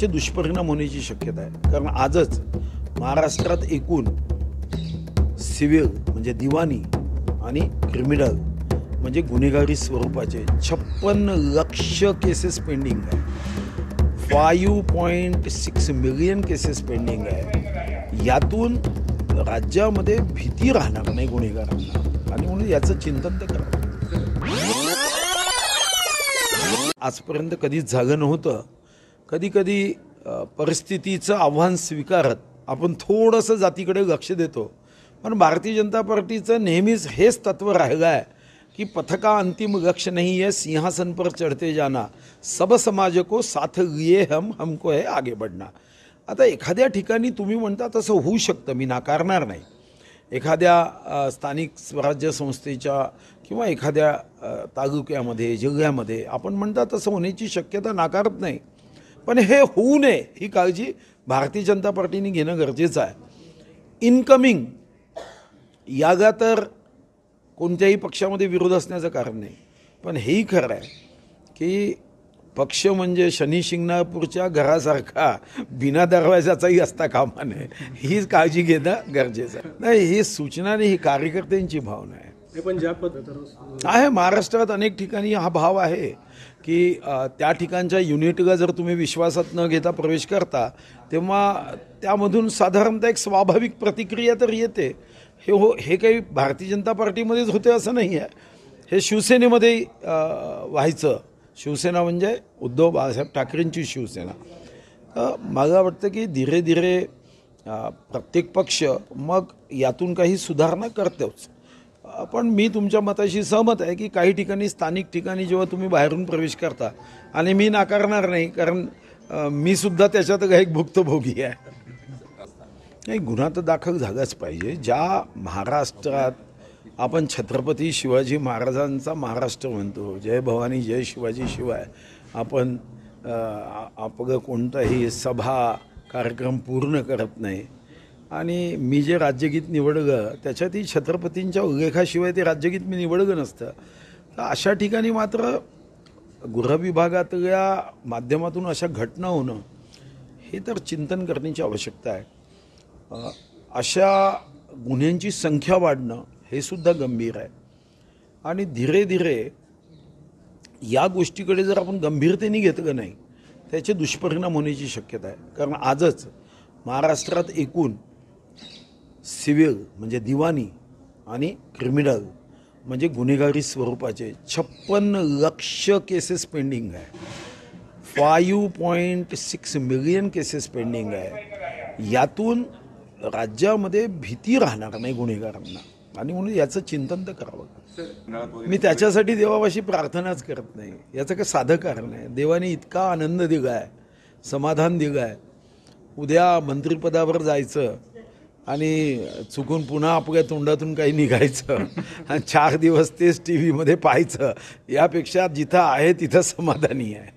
त्याचे दुष्परिणाम होण्याची शक्यता आहे. कारण आजच महाराष्ट्रात एकूण सिव्हिल म्हणजे दिवाणी आणि क्रिमिनल म्हणजे गुन्हेगारी स्वरूपाचे 56 लाख केसेस पेंडिंग आहे. 5.6 मिलियन केसेस पेंडिंग आहे. यातून राज्यामध्ये भीती राहणार नाही गुन्हेगारांना आणि म्हणून याचं चिंतन तर करावं. आजपर्यंत कधीच झालं नव्हतं. कधी कधी परिस्थितीचं आव्हान स्वीकारत आपण थोडंसं जातीकडे लक्ष देतो. पण भारतीय जनता पार्टीचं नेहमीच हेच तत्व राहिलं आहे की पथका अंतिम लक्ष्य नहीं है, सिंहासन पर चढ़ते जाना, सब समाज को साथ लिए हमको है आगे बढ़ना. आता एखाद्या ठिकाणी तुम्ही म्हणता तसं होऊ शकतं, मी नाकारणार नाही. एखाद्या स्थानिक स्वराज्य संस्थेच्या किंवा एखाद्या तालुक्यामध्ये जिल्ह्यामध्ये आपण म्हणता तसं होण्याची शक्यता नाकारत नाही. पण हे होऊ नये ही काळजी भारतीय जनता पार्टीने घेणं गरजेचं आहे. इनकमिंग यागा तर कोणत्याही पक्षामध्ये विरोध असण्याचं कारण नाही. पण हेही खरं आहे की पक्ष म्हणजे शनी शिंगणापूरच्या घरासारखा बिना दरवाजाचाही असता कामा नये, हीच काळजी घेणं गरजेचं आहे. नाही, ही सूचना नाही, ही कार्यकर्त्यांची भावना आहे. पण ज्या पद्धतीने आहे महाराष्ट्रात अनेक ठिकाणी हा भाव आहे की त्या ठिकाणच्या युनिटला जर तुम्ही विश्वासात न घेता प्रवेश करता तेव्हा त्यामधून साधारणतः एक स्वाभाविक प्रतिक्रिया तर येते. हे काही भारतीय जनता पार्टीमध्येच होते असं नाही आहे. हे शिवसेनेमध्ये व्हायचं. शिवसेना म्हणजे उद्धव बाळासाहेब ठाकरेंची शिवसेना. मला वाटतं की धीरे धीरे प्रत्येक पक्ष मग यातून काही सुधारणा करतोच. पण मी तुमच्या मताशी सहमत आहे की काही ठिकाणी स्थानिक ठिकाणी जेव्हा तुम्ही बाहेरून प्रवेश करता, आणि मी नाकारणार नाही कारण मी सुद्धा त्याच्यात एक भुक्तभोगी आहे. नाही, गुन्हा तर दाखल झालाच पाहिजे. ज्या महाराष्ट्रात आपण छत्रपती शिवाजी महाराजांचा महाराष्ट्र म्हणतो, जय भवानी जय शिवाजी शिवाय आपण आपलं कोणताही सभा कार्यक्रम पूर्ण करत नाही. आणि मी जे राज्यगीत निवडलं त्याच्यातही छत्रपतींच्या उल्लेखाशिवाय ते राज्यगीत मी निवडलं नसतं. तर अशा ठिकाणी मात्र गृह विभागातल्या माध्यमातून अशा घटना होणं हे तर चिंतन करण्याची आवश्यकता आहे. अशा गुन्ह्यांची संख्या वाढणं हे सुद्धा गंभीर आहे. आणि धीरे धीरे या गोष्टीकडे जर आपण गंभीरतेने घेतलं नाही त्याचे दुष्परिणाम होण्याची शक्यता आहे. कारण आजच महाराष्ट्रात एकूण सिव्हिल म्हणजे दिवाणी आणि क्रिमिनल म्हणजे गुन्हेगारी स्वरूपाचे 56 लाख केसेस पेंडिंग आहे. 5.6 मिलियन केसेस पेंडिंग आहे. यातून राज्यामध्ये भीती राहणार नाही गुन्हेगारांना आणि म्हणून याचं चिंतन तर करावं. मी त्याच्यासाठी देवापाशी प्रार्थनाच करत नाही. याचं काही साधं कारण आहे. देवाने इतका आनंद दिला आहे, समाधान दिलं आहे. उद्या मंत्रिपदावर जायचं आणि चुकून पुन्हा आपल्या तोंडातून काही निघायचं आणि 4 दिवस तेच TV मध्ये पाहायचं, यापेक्षा जिथं आहे तिथं समाधानी आहे.